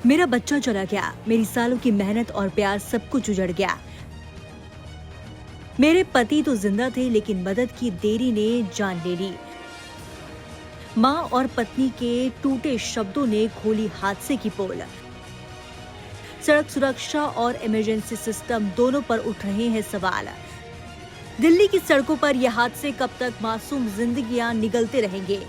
मेरा बच्चा चला गया, मेरी सालों की मेहनत और प्यार सब कुछ उजड़ गया। मेरे पति तो जिंदा थे लेकिन मदद की देरी ने जान ले ली। माँ और पत्नी के टूटे शब्दों ने खोली हादसे की पोल। सड़क सुरक्षा और इमरजेंसी सिस्टम दोनों पर उठ रहे हैं सवाल। दिल्ली की सड़कों पर यह हादसे कब तक मासूम जिंदगियां निगलते रहेंगे।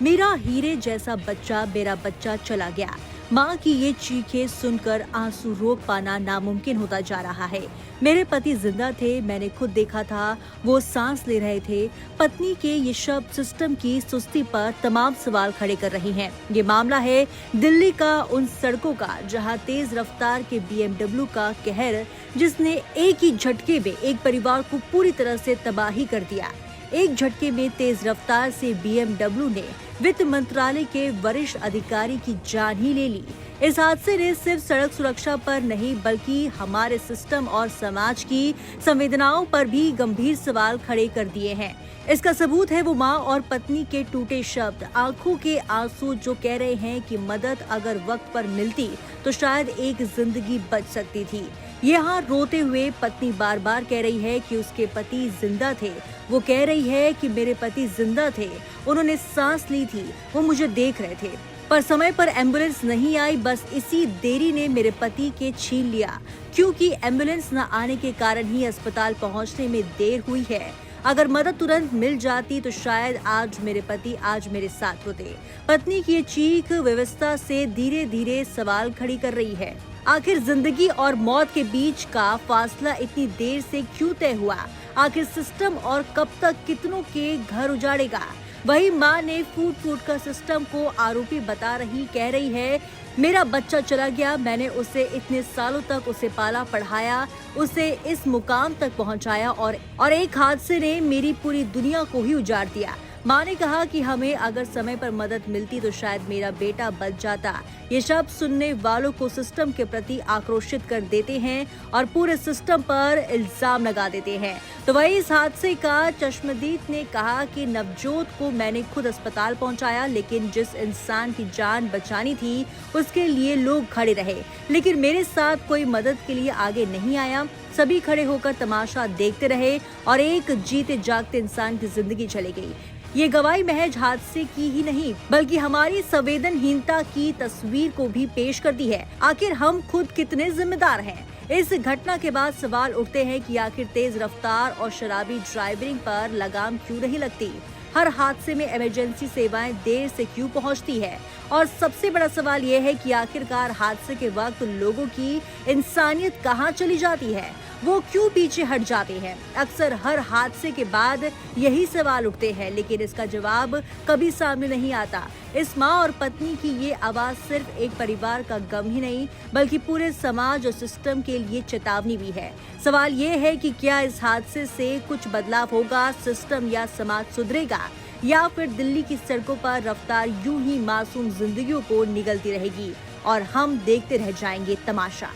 मेरा हीरे जैसा बच्चा, मेरा बच्चा चला गया। माँ की ये चीखें सुनकर आंसू रोक पाना नामुमकिन होता जा रहा है। मेरे पति जिंदा थे, मैंने खुद देखा था, वो सांस ले रहे थे। पत्नी के ये शब्द सिस्टम की सुस्ती पर तमाम सवाल खड़े कर रही हैं। ये मामला है दिल्ली का उन सड़कों का जहां तेज रफ्तार के BMW का कहर, जिसने एक ही झटके में एक परिवार को पूरी तरह से तबाही कर दिया। एक झटके में तेज रफ्तार से BMW ने वित्त मंत्रालय के वरिष्ठ अधिकारी की जान ही ले ली। इस हादसे ने सिर्फ सड़क सुरक्षा पर नहीं बल्कि हमारे सिस्टम और समाज की संवेदनाओं पर भी गंभीर सवाल खड़े कर दिए हैं। इसका सबूत है वो माँ और पत्नी के टूटे शब्द, आंखों के आंसू जो कह रहे हैं कि मदद अगर वक्त पर मिलती तो शायद एक जिंदगी बच सकती थी। यहाँ रोते हुए पत्नी बार बार कह रही है कि उसके पति जिंदा थे। वो कह रही है कि मेरे पति जिंदा थे, उन्होंने सांस ली थी, वो मुझे देख रहे थे, पर समय पर एम्बुलेंस नहीं आई। बस इसी देरी ने मेरे पति के छीन लिया, क्योंकि एम्बुलेंस न आने के कारण ही अस्पताल पहुंचने में देर हुई है। अगर मदद तुरंत मिल जाती तो शायद आज मेरे पति आज मेरे साथ होते। पत्नी की ये चीख व्यवस्था से धीरे धीरे सवाल खड़ी कर रही है। आखिर जिंदगी और मौत के बीच का फासला इतनी देर से क्यों तय हुआ? आखिर सिस्टम और कब तक कितनों के घर उजाड़ेगा? वही माँ ने फूट फूट कर सिस्टम को आरोपी बता रही, कह रही है मेरा बच्चा चला गया, मैंने उसे इतने सालों तक उसे पाला पढ़ाया, उसे इस मुकाम तक पहुंचाया और एक हादसे ने मेरी पूरी दुनिया को ही उजाड़ दिया। माँ ने कहा कि हमें अगर समय पर मदद मिलती तो शायद मेरा बेटा बच जाता। ये शब्द सुनने वालों को सिस्टम के प्रति आक्रोशित कर देते हैं और पूरे सिस्टम पर इल्जाम लगा देते हैं। तो वही इस हादसे का चश्मदीद ने कहा कि नवजोत को मैंने खुद अस्पताल पहुंचाया, लेकिन जिस इंसान की जान बचानी थी उसके लिए लोग खड़े रहे, लेकिन मेरे साथ कोई मदद के लिए आगे नहीं आया। सभी खड़े होकर तमाशा देखते रहे और एक जीते जागते इंसान की जिंदगी चली गई। ये गवाही महज हादसे की ही नहीं बल्कि हमारी संवेदनहीनता की तस्वीर को भी पेश करती है। आखिर हम खुद कितने जिम्मेदार हैं? इस घटना के बाद सवाल उठते हैं कि आखिर तेज रफ्तार और शराबी ड्राइविंग पर लगाम क्यों नहीं लगती? हर हादसे में इमरजेंसी सेवाएं देर से क्यों पहुंचती है? और सबसे बड़ा सवाल यह है कि आखिरकार हादसे के वक्त लोगों की इंसानियत कहां चली जाती है? वो क्यों पीछे हट जाते हैं? अक्सर हर हादसे के बाद यही सवाल उठते हैं, लेकिन इसका जवाब कभी सामने नहीं आता। इस माँ और पत्नी की ये आवाज सिर्फ एक परिवार का गम ही नहीं बल्कि पूरे समाज और सिस्टम के लिए चेतावनी भी है। सवाल ये है कि क्या इस हादसे से कुछ बदलाव होगा, सिस्टम या समाज सुधरेगा, या फिर दिल्ली की सड़कों पर रफ्तार यूं ही मासूम जिंदगियों को निगलती रहेगी और हम देखते रह जाएंगे तमाशा।